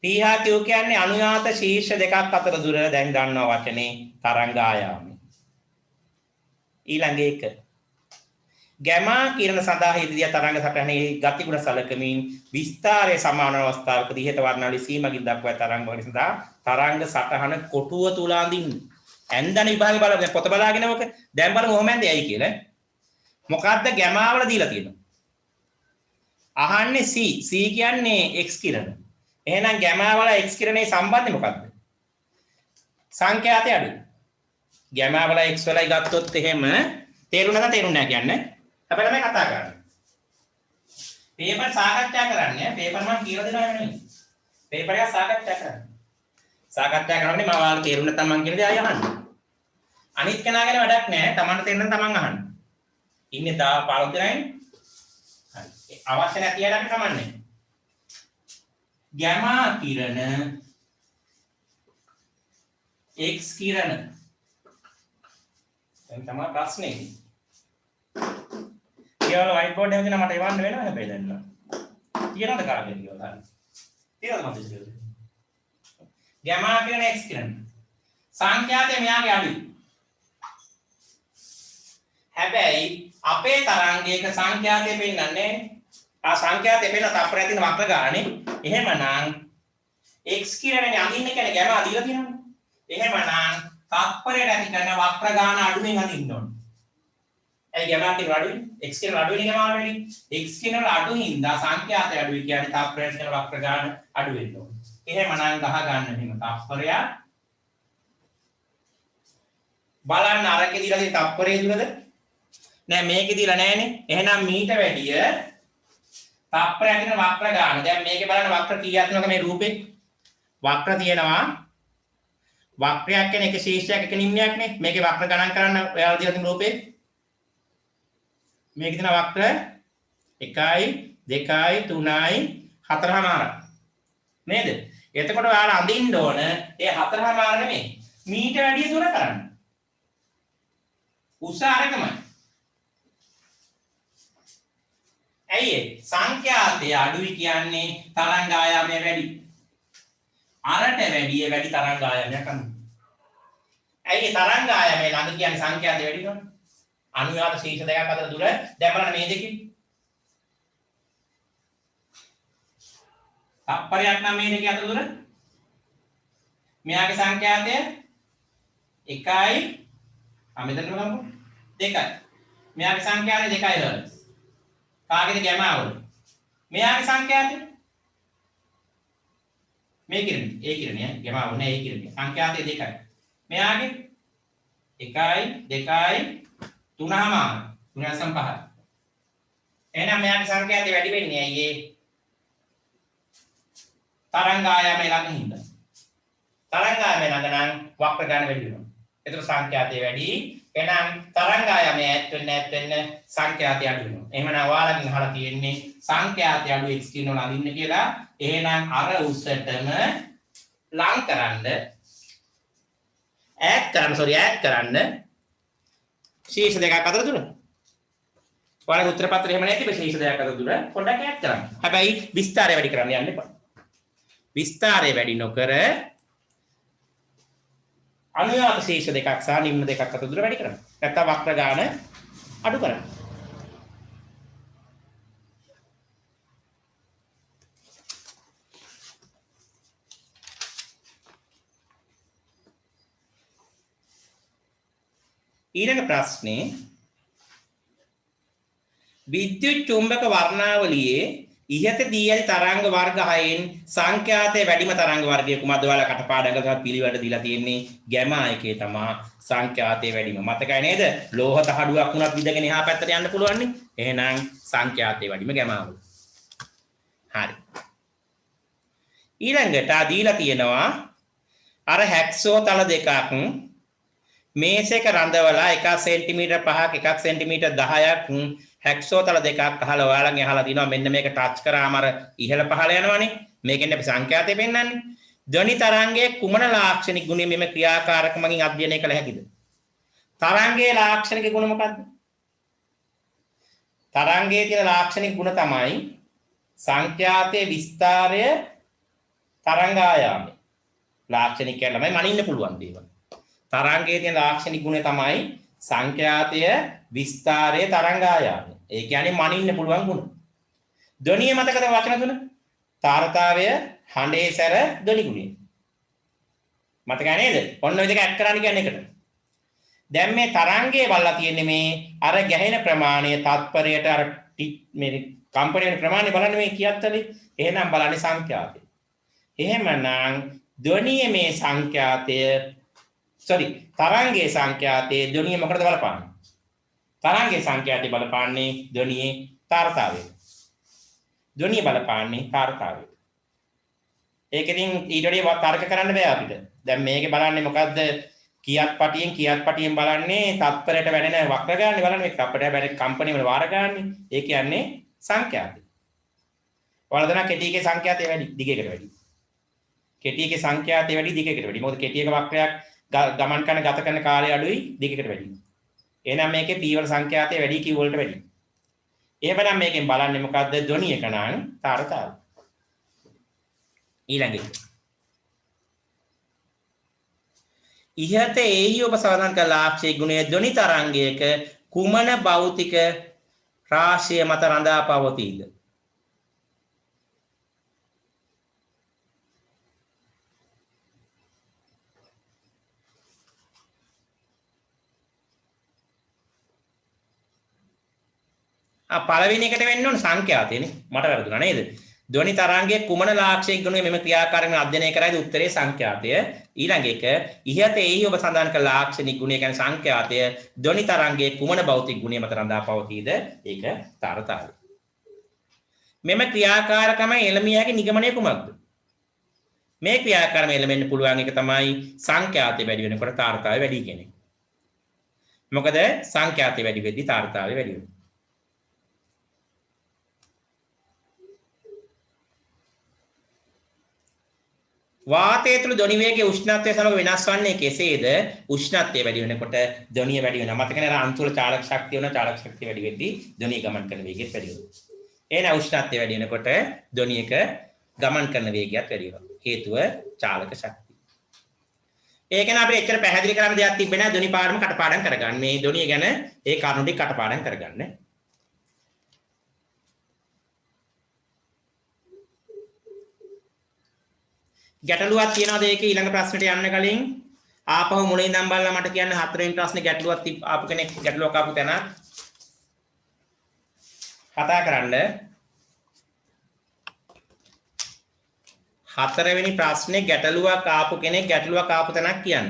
P හා Q කියන්නේ අනුයාත ශීර්ෂ දෙකක් අතර දුර. දැන් ගන්නවා වචනේ තරංග ආයාමය. ඊළඟ එක ගැමා කිරණ සඳහා හිතිය තරංග සටහනේ ගතිගුණ සලකමින් විස්තරයේ සමාන අවස්ථාවකදී ඉහත වර්ණාවලිය සීමකින් දක්වා තරංග වල සඳහා තරංග සටහන කොටුව තුල අඳින්න. ඇන්දන විභාගේ බලන්න පොත බලාගෙන ඔක දැන් බලමු කොහොමද ඇයි කියලා. මොකද්ද ගැමාවල දීලා තියෙනවා. අහන්නේ C. C කියන්නේ X කිරණ. එහෙනම් ගැමාවල X කිරණේ සම්බන්ධය මොකද්ද? සංඛ්‍යාතය අඩු. ගැමාවල X වලයි ගත්තොත් එහෙම තේරුණා නැත්නම් තේරුන්නේ නැහැ කියන්නේ. හැබැයි මම කතා කරන්නේ. පේපර් සාකච්ඡා කරන්නේ. පේපර් මම කියලා දෙනවා නෙමෙයි. පේපර් එක සාකච්ඡා කරන්නේ. සාකච්ඡා කරන්නේ මම ඔයාලා තේරුම් නැත්නම් මම කියන දේ ආයෙ අහන්න. අනිත් කෙනාගෙන වැඩක් නැහැ. Tamanට තේරෙන්න තමන් අහන්න. ඉන්නේ තා පාරක් දෙනයිනේ. හරි. අවශ්‍ය නැති අයට අපි කමන්නේ. ගැමා කිරණ X කිරණ. දැන් තමයි ප්‍රශ්නේ. කියලා white board එකේ මට එවන්න වෙනවා හැබැයි දැන් නෑ. තියනවද කාගෙද කියලා? තියනවද මතක කියලා? ගැමා කිරණ X කිරණ. සංඛ්‍යාතය මෙයාගේ අඩුයි. හැබැයි අපේ තරංගයක සංඛ්‍යාතය පෙන්නන්නේ ආ සංඛ්‍යාතය පෙන්න තප්පරය තියෙන වක්‍ර ගානේ. එහෙමනම් X කිරණනේ අඳින්න කියන්නේ ගැමා දීලා තියෙනවනේ. එහෙමනම් තප්පරයට ඇති කරන වක්‍ර ගාන අඩුවෙන් අඳින්න ඕනේ. ඇයි ගැමාව කියන අඩු වෙන්නේ? x කියන අඩු වෙන්නේ ගැමාව වැඩි. x කියන අඩු හින්දා සංඛ්‍යාතය අඩුයි කියන්නේ තප්පරයට යන වක්‍ර ගාන අඩු වෙන්න ඕනේ. එහෙමනම් ගහ ගන්න එහෙම තප්පරයක් බලන්න අරකේ දීලා තියෙන තප්පරයේ දුරද? නෑ මේකේ දීලා නෑනේ. එහෙනම් මීට වැඩිය තප්පරයක් දෙන වක්‍ර ගාන. දැන් මේකේ බලන්න වක්‍ර කීයක් තියෙනවද මේ රූපේ? වක්‍ර තියෙනවා. වක්‍රයක් කියන්නේ එක ශීර්ෂයක් එක නිම්නයක් නේ. මේකේ වක්‍ර ගණන් කරන්න ඔයාලා දීලා තියෙන රූපේ. මේකේ තියෙන වක්‍ර 1යි 2යි 3යි 4මාරක්. නේද? එතකොට ඔයාලා අඳින්න ඕන ඒ 4මාර නෙමෙයි. මීට වැඩිය දුර කරන්න. උස අරකමයි. ඇයි ඒ සංඛ්‍යාතය අඩුයි කියන්නේ තරංග ආයාමය වැඩි. අරට වැඩි තරංග ආයාමයක් අඩුයි. ඇයි ඒ තරංග ආයාමය ළඟ කියන්නේ සංඛ්‍යාතය වැඩි නෝනේ. අනුයාත ශීර්ෂ දෙකක් අතර දුර දැන් බලන්න මේ දෙකේ. තප්පරයක් නම් මේ දෙකේ අතර දුර. මෙයාගේ සංඛ්‍යාතය 1යි මෙතනම ගමු 2යි. මෙයාගේ සංඛ්‍යාතය 2යි වල. කාගේද ගැමාවල? මෙයාගේ සංඛ්‍යාතය මේ කිරණේ ඒ කිරණේ ගැමාවල නෑ ඒ කිරණේ සංඛ්‍යාතය 2යි. මෙයාගේ 1යි 2යි 3මාර 3.5. එහෙනම් මෙයාගේ සංඛ්‍යාතය වැඩි වෙන්නේ ඇයි ඒ? තරංග ආයාමය ළඟ හින්දා. තරංග ආයාමය ළඟ නම් වක්‍ර ගන්න වැඩි වෙනවා. ඒතර සංඛ්‍යාතය වැඩි. එහෙනම් තරංග ආයාමය ඈත් වෙන්න සංඛ්‍යාතය අඩු වෙනවා. එහෙනම් ඔයාලගෙන් අහලා තියෙන්නේ සංඛ්‍යාතය අඩු x කියනවා අඳින්න කියලා. එහෙනම් අර උස්සටම ලං කරන්න ඈත් කරන්න ශීර්ෂ දෙකක් අතර දුර. ඔයාලගේ උත්තර පත්‍රය එහෙම නැතිව ශීර්ෂ දෙකක් අතර දුර පොඩ්ඩක් ඈත් කරන්න. හැබැයි විස්තරය වැඩි කරන්න යන්න එපා. විස්තරය වැඩි නොකර අනුයාත ශීර්ෂ දෙකක් සහ නිම්න දෙකක් අතර දුර වැඩි කරන්න. නැත්නම් වක්‍ර ගාන අඩු කරන්න. ඊළඟ ප්‍රශ්නේ විද්‍යුත් චුම්බක වර්ණාවලියේ ඉහත දී ඇති තරංග වර්ග 6න් සංඛ්‍යාතයේ වැඩිම තරංග වර්ගය කුමක්ද? ඔයාලා කටපාඩම් පිළිවෙල දීලා තියෙන්නේ ගැමා එකේ තමයි සංඛ්‍යාතයේ වැඩිම. මතකයි නේද? ලෝහ තහඩුවක් උනත් විදගෙන එහා පැත්තට යන්න පුළුවන් නේ. එහෙනම් සංඛ්‍යාතයේ වැඩිම ගැමාවල. හරි. ඊළඟට දීලා තියෙනවා අර හැක්සෝ තල දෙකක් මේසයක රඳවලා 1 සෙන්ටිමීටර් 5ක් 1 සෙන්ටිමීටර් 10ක් හැක්සෝ තල දෙකක් අහලා ඔයාලගෙන් අහලා තිනවා මෙන්න මේක ටච් කරාම අර ඉහළ පහළ යනවනේ. මේකෙන් අපි සංඛ්‍යාතය පෙන්නන්නේ. ධ්වනි තරංගයේ කුමන ලාක්ෂණික ගුණය මෙම ක්‍රියාකාරකමකින් අධ්‍යයනය කළ හැකිද? තරංගයේ ලාක්ෂණික ගුණ මොකක්ද? තරංගයේ තියෙන ලාක්ෂණික ගුණ තමයි සංඛ්‍යාතයේ විස්තරය තරංග ආයාමය. ලාක්ෂණික කියලා ළමයි මනින්න පුළුවන් දේවල්. තරංගයේ තියෙන ලාක්ෂණික ගුණය තමයි සංඛ්‍යාතය විස්තරයේ තරංග ආයාමය. ඒ කියන්නේ මනින්න පුළුවන් ගුණ. ධ්වනිය මතකද වචන තුන? තාරතාවය, හඬේ සැර, ධ්වනි ගුණය. මතකයි නේද? ඔන්න ඔය දෙක ඇඩ් කරන්න කියන්නේ එකට. දැන් මේ තරංගයේ බලලා තියෙන්නේ මේ අර ගැහෙන ප්‍රමාණය තත්පරයට අර මේ කම්පන වෙන ප්‍රමාණය බලන්න මේ කියත්තලේ. එහෙනම් බලන්නේ සංඛ්‍යාතය. එහෙමනම් ධ්වනියේ මේ සංඛ්‍යාතය තරංගයේ සංඛ්‍යාතයේ ධ්වනිය මොකටද බලපාන්නේ? තරංගයේ සංඛ්‍යාතය බලපාන්නේ ධ්වනියේ තාරතාවයට. ධ්වනිය බලපාන්නේ තාරතාවයට. ඒකෙන් ඊට වඩා තර්ක කරන්න බෑ අපිට. දැන් මේකේ බලන්නේ මොකද්ද? කියක් පටියෙන් බලන්නේ තත්පරයට වැඩෙන වක්‍ර ගානේ බලන්නේ මේ තත්පරයට වැඩෙන කම්පණය වල වාර ගානේ. ඒ කියන්නේ සංඛ්‍යාතය. ඔයාලා දන්නා කෙටි එකේ සංඛ්‍යාතය වැඩි දිගේකට වැඩි. කෙටි එකේ සංඛ්‍යාතය වැඩි දිගේකට වැඩි. මොකද කෙටි එක වක්‍රයක් ගමන් කරන ගත කරන කාලය අඩුයි දිගකට වැඩි. එහෙනම් මේකේ p වල සංඛ්‍යාතය වැඩි q වලට වැඩි. එහෙමනම් මේකෙන් බලන්නේ මොකද්ද? ධ්වනියක නම් තාරතාවය. ඊළඟට ඉහත එහි ඔබ සඳහන් කළ ලාක්ෂණික ගුණය ධ්වනි තරංගයක කුමන භෞතික රාශිය මත රඳා පවතීද? පළවෙනි එකට වෙන්න ඕන සංඛ්‍යාතයනේ. මට වැරදුනා නේද? ධ්වනි තරංගයේ කුමන ලාක්ෂණික ගුණය මෙම ක්‍රියාකාරකම් අධ්‍යයනය කරයිද උත්තරේ සංඛ්‍යාතය. ඊළඟ එක ඉහතෙහි ඔබ සඳහන් කළ ලාක්ෂණික ගුණය කියන්නේ සංඛ්‍යාතය ධ්වනි තරංගයේ කුමන භෞතික ගුණය මත රඳා පවතීද? ඒක තාරතාවය. මෙම ක්‍රියාකාරකම එළමිය හැකි නිගමනය කුමක්ද? මේ ක්‍රියාකාරකම එළමෙන්න පුළුවන් එක තමයි සංඛ්‍යාතය වැඩි වෙනකොට තාරතාවය වැඩි කියන එක. මොකද සංඛ්‍යාතය වැඩි වෙද්දී තාරතාවය වැඩි වෙනවා. වාතය තුළ ධ්වනි වේගයේ උෂ්ණත්වය සමග වෙනස් වන්නේ කෙසේද? උෂ්ණත්වය වැඩි වෙනකොට ධ්වනිය වැඩි වෙනවා. මතකනේ අර අන්තිම චාලක ශක්තිය වෙන චාලක ශක්තිය වැඩි වෙද්දී ධ්වනිය ගමන් කරන වේගයත් වැඩි වෙනවා. එහෙනම් උෂ්ණත්වය වැඩි වෙනකොට ධ්වනියක ගමන් කරන වේගයත් වැඩි වෙනවා. හේතුව චාලක ශක්තිය. ඒක නේ අපිට එච්චර පැහැදිලි කරන්න දෙයක් තිබ්බේ නැහැ. ධ්වනි පාඩම කටපාඩම් කරගන්න. මේ ධ්වනිය ගැන ඒ කරුණු ටික කටපාඩම් කරගන්න. ගැටලුවක් තියනවාද ඒකේ ඊළඟ ප්‍රශ්නෙට යන්න කලින් ආපහු මුලින් ඉඳන් බලලා මට කියන්න හතරවෙනි ප්‍රශ්නේ ගැටලුවක් ආපු කෙනෙක් ගැටලුවක් ආපු තැන කතා කරන්න. හතරවෙනි ප්‍රශ්නේ ගැටලුවක් ආපු කෙනෙක් ගැටලුවක් ආපු තැනක් කියන්න.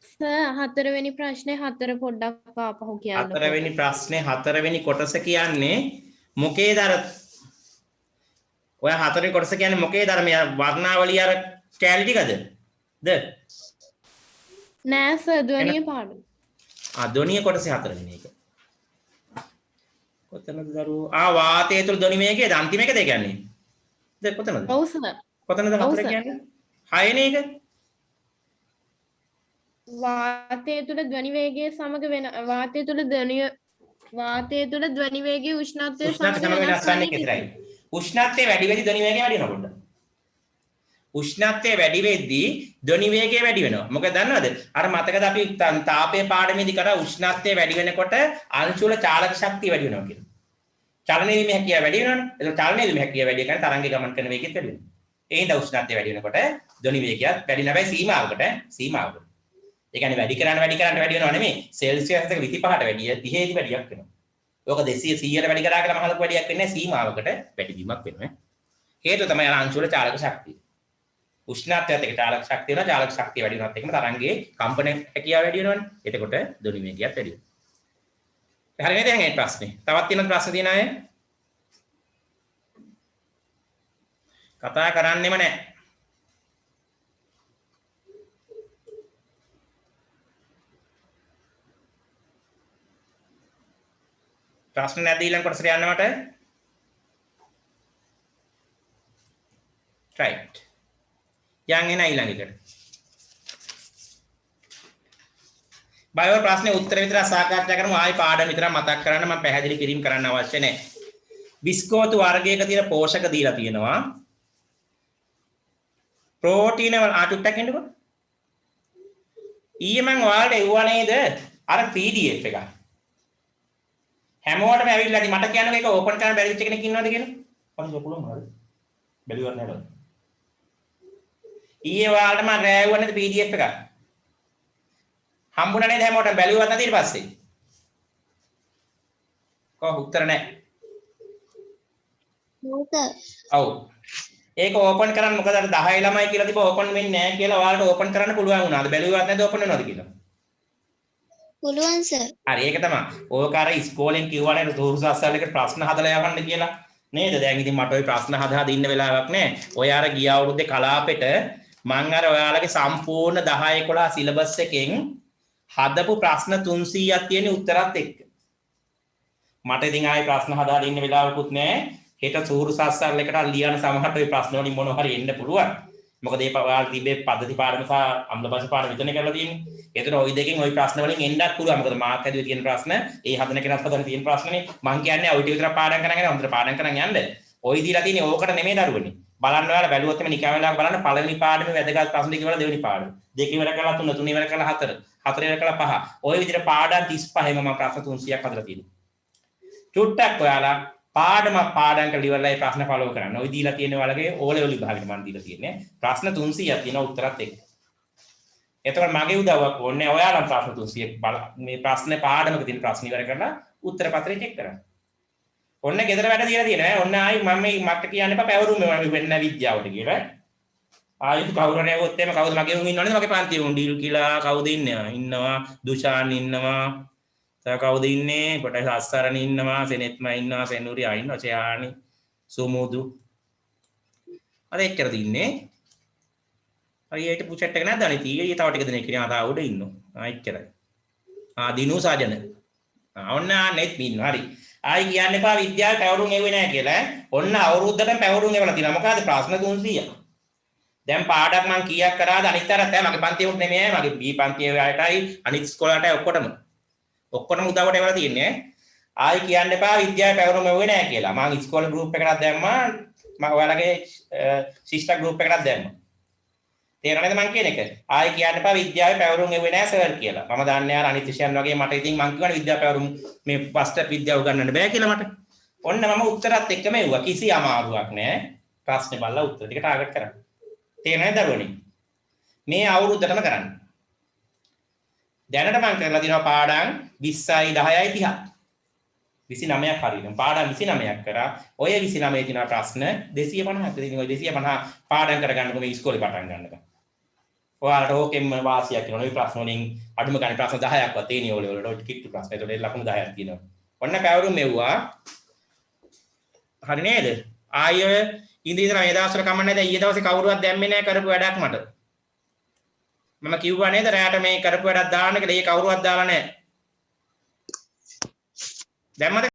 සර් හතරවෙනි ප්‍රශ්නේ හතර පොඩ්ඩක් ආපහු කියන්න. හතරවෙනි ප්‍රශ්නේ හතරවෙනි කොටස කියන්නේ මොකේද අර ඔය හතරවෙනි කොටස කියන්නේ මොකේද අර මේ වර්ණාවලිය අර කැලි ටිකද? නෑ සර් ධ්වනිය පාඩම. ධ්වනිය කොටසේ හතරවෙනි එක. කොතනද දරුවෝ? වාතය තුළ ධ්වනි වේගයද අන්තිම එකද කියන්නේ? කොතනද? ඔව් සර්. කොතනද හතර කියන්නේ? 6 නේ එක. වාතය තුළ ධ්වනි වේගය සමග වෙන වාතය තුළ ධ්වනි වේගයේ උෂ්ණත්වය සමග වෙනස් වන්නේ කෙතරයි? උෂ්ණත්වය වැඩි වෙද්දී ධ්වනි වේගය වැඩි වෙනවා පොඩ්ඩක්. උෂ්ණත්වය වැඩි වෙද්දී ධ්වනි වේගය වැඩි වෙනවා. මොකද දන්නවද? අර මතකද අපි තාපයේ පාඩමේදී කරා උෂ්ණත්වය වැඩි වෙනකොට අංශු වල චාලක ශක්තිය වැඩි වෙනවා කියලා. චලනයේ වීම හැකියාව වැඩි වෙනවනේ. ඒක චලනයේ වීම හැකියාව වැඩි කරන තරංගේ ගමන් කරන වේගයත් වැඩි වෙනවා. ඒ හින්දා උෂ්ණත්වය වැඩි වෙනකොට ධ්වනි වේගයත් වැඩි වෙනවා. සීමාවකට. ඒ කියන්නේ වැඩි කරන්න වෙනව නෙමෙයි. සෙල්සියස් එක 25ට වැඩිය 30ේදී වැඩියක් වෙනවා. ඕක 200 100ට වැඩි කරා කියලා මහලක වැඩියක් වෙන්නේ නැහැ. සීමාවකට වැඩිවීමක් වෙනවා. හේතුව තමයි අර අංශු වල චාලක ශක්තිය. උෂ්ණත්වයත් එක්ක චාලක ශක්තිය වෙනවා. චාලක ශක්තිය වැඩි වෙනවත් එක්කම තරංගයේ කම්පන හැකියාව වැඩි වෙනවනේ. එතකොට ධ්වනි වේගයත් වැඩි වෙනවා. හරියද දැන් මේ ප්‍රශ්නේ? තවත් තියෙන ප්‍රශ්න තියෙන අය? කතා කරන්නෙම නැහැ. ප්‍රශ්න නැද්ද ඊළඟ කොටසට යන්න මට? right. යන් එන ඊළඟ එකට. බයෝ ප්‍රශ්නේ උත්තර විතර සාකච්ඡා කරමු. ආයි පාඩම විතර මතක් කරන්න මම පැහැදිලි කිරීම කරන්න අවශ්‍ය නැහැ. විස්කෝතු වර්ගයක තියෙන පෝෂක දීලා තියෙනවා. ප්‍රෝටීන වල ආටුට්ටක් එන්නකො. ඊයේ මම ඔයාලට එවුවා නේද? අර PDF එක. හැමෝටම ඇවිල්ලා ඉතින් මට කියන්න මේක ඕපන් කරන්න බැරි වෙච්ච කෙනෙක් ඉන්නවද කියලා? පස්සේ පුළුවන් හරි. බැලුවත් නෑ බලන්න. ඊයේ ඔයාලට මම රෑවුවා නේද PDF එක? හම්බුණා නේද හැමෝටම බැලුවත් නැති ඊට පස්සේ? කොහොම උත්තර නෑ. ඔව්. ඒක ඕපන් කරන්න මොකද අර 10 ළමයි කියලා තිබ්බ ඕපන් වෙන්නේ නැහැ කියලා ඔයාලට ඕපන් කරන්න පුළුවන් වුණාද? බැලුවත් නැද්ද ඕපන් වෙනවද කියලා? පුළුවන් සර්. හරි ඒක තමයි. ඕක අර ඉස්කෝලෙන් කිව්වනේ දෝරුසස්සල්ලේකට ප්‍රශ්න හදලා යවන්න කියලා. නේද? දැන් ඉතින් මට ওই ප්‍රශ්න හදා ඉන්න වෙලාවක් නැහැ. ඔය අර ගිය අවුරුද්දේ කලාපෙට මම අර ඔයාලගේ සම්පූර්ණ 10 11 සිලබස් එකෙන් හදපු ප්‍රශ්න 300ක් තියෙන උත්තරات එක්ක. මට ඉතින් ආයේ ප්‍රශ්න හදා ඉන්න වෙලාවකුත් නැහැ. හෙට සූරුසස්සල්ලේකට ලියන සමහරට ওই ප්‍රශ්න වලින් මොන හරි එන්න පුළුවන්. මොකද ඒ ඔයාලා තිබේ පද්ධති පාඩම සහ අම්ල භාෂා පාඩම විතරනේ කරලා තියෙන්නේ. ඒතර ওই දෙකෙන් ওই ප්‍රශ්න වලින් එන්නත් පුළුවන්. මොකද මාක් ඇදුවේ තියෙන ප්‍රශ්න, ඒ හදන කෙනාත් හදන තියෙන ප්‍රශ්නනේ. මං කියන්නේ ඔය ටික විතර පාඩම් කරගෙන හොඳට පාඩම් කරන් යන්න. ওই දීලා තියෙන්නේ ඕකට නෙමෙයි දරුවනේ. බලන්න ඔයාලා බැලුවොත් එමේ නිකන් වෙලාවක බලන්න පළවෙනි පාඩමේ වැදගත් ප්‍රශ්න ටික වල දෙවෙනි පාඩම. දෙක ඉවර කරලා තුන, තුන ඉවර කරලා හතර, හතර ඉවර කරලා පහ. ওই විදිහට පාඩම් 35ම මම ප්‍රශ්න 300ක් හදලා තියෙනවා. චුට්ටක් ඔයාලා පාඩම පාඩම් කරලා ඉවරලා ඒ ප්‍රශ්න ෆලෝ කරන්න. ওই දීලා තියෙන වලගේ ඕ ලෙවල් විභාගෙට මම දීලා තියෙන්නේ. ප්‍රශ්න 300ක් තියෙනවා උත්තරත් එක්ක. එතකොට මගේ උදව්වක් ඕනේ ඔයාලම ප්‍රශ්න 300 මේ ප්‍රශ්නේ පාඩමක තියෙන ප්‍රශ්න ඉවර කරලා උත්තර පත්‍රය චෙක් කරන්න. ඔන්න ගෙදර වැඩ දීලා තියෙනවා. ඔන්න ආයි මම මේ මට කියන්න එපා පැවරුම් වෙන්න විද්‍යාවට කියලා. ආයි කවුරු නැවොත් එimhe කවුද මගේ උන් ඉන්නවනේ මගේ පන්තියේ උන් ඩීල් කියලා කවුද ඉන්නේ? ඉන්නවා දුෂාන් ඉන්නවා. තව කවුද ඉන්නේ? කොටස් අස්සරණ ඉන්නවා, සෙනෙත්ම ඉන්නවා, සෙනුරියා ඉන්නවා, චයානි, සුමුදු. අර එක්කරද ඉන්නේ. හරියට පුෂට් එක නැද්ද අනිත් ඊයේ තව ටික දෙනෙක් ඉන්නවා. තා උඩ ඉන්නවා. එච්චරයි. දිනු සාජන. ඔන්න නෙත් ඉන්නවා. හරි. ආයි කියන්න එපා විද්‍යාවේ පැවරුම් එව්වේ නැහැ කියලා. ඔන්න අවුරුද්දකට පැවරුම් එවලා තියෙනවා. මොකද ප්‍රශ්න 300ක්. දැන් පාඩම් මම කීයක් කරාද අනිත් අරත් මගේ පන්තියේ උත් නෙමෙයි මගේ B පන්තියේ අයටයි අනිත් ඉස්කෝලේටයි ඔක්කොටම උදව්වට එවලා තියෙන්නේ. ආයි කියන්න එපා විද්‍යාවේ පැවරුම් එව්වේ නැහැ කියලා. මම ඉස්කෝලේ ගෲප් එකකට දැම්මා. මම ඔයාලගේ සිස්ටර් ගෲප් එකකට දැම්මා. තේරෙනවද මං කියන එක? ආයි කියන්න එපා විද්‍යාවේ පැවරුම් එව්වේ නැහැ සර් කියලා. මම දන්නේ යාර අනිත් විෂයන් වගේ මට ඉතින් මං කියවනේ විද්‍යාව පැවරුම් මේ ෆස්ට් විද්‍යාව උගන්වන්න බෑ කියලා මට. ඔන්න මම උත්තරත් එක්කම එව්වා. කිසි අමාරුවක් නැහැ. ප්‍රශ්නේ බලලා උත්තර ටික ටාගට් කරන්න. තේරෙනවද දරුවනේ? මේ අවුරුද්දටම කරන්න. දැනට මම කරලා දිනවා පාඩම් 20යි 10යි 30. 29ක් හරියටම පාඩම් 29ක් කරා. ඔය 29 තියෙන ප්‍රශ්න 250ක් තියෙනවා. ඔය 250 පාඩම් කරගන්නකො මේ ඉස්කෝලේ පටන් ගන්නකම්. ඔයාලට ඕකෙම වාසියක් වෙනවා. මේ ප්‍රශ්න වලින් අඩුම ගානේ ප්‍රශ්න 10ක්වත් තියෙන ඕලේ වලට ඔය කිට්ටු ප්‍රශ්න. ඒතකොට ලකුණු 10ක් තියෙනවා. ඔන්න පැවරුම් මෙව්වා. හරි නේද? ආය ඉඳලා මේ දවස්වල කමන්නේ දැන් ඊයේ දවසේ කවුරුවත් දැම්මේ නැහැ කරපු වැඩක් මට. මම කිව්වා නේද රැයට මේ කරපු වැඩක් දාන්න කියලා. ඒ කවුරුවත් දාලා නැහැ. දැම්මද?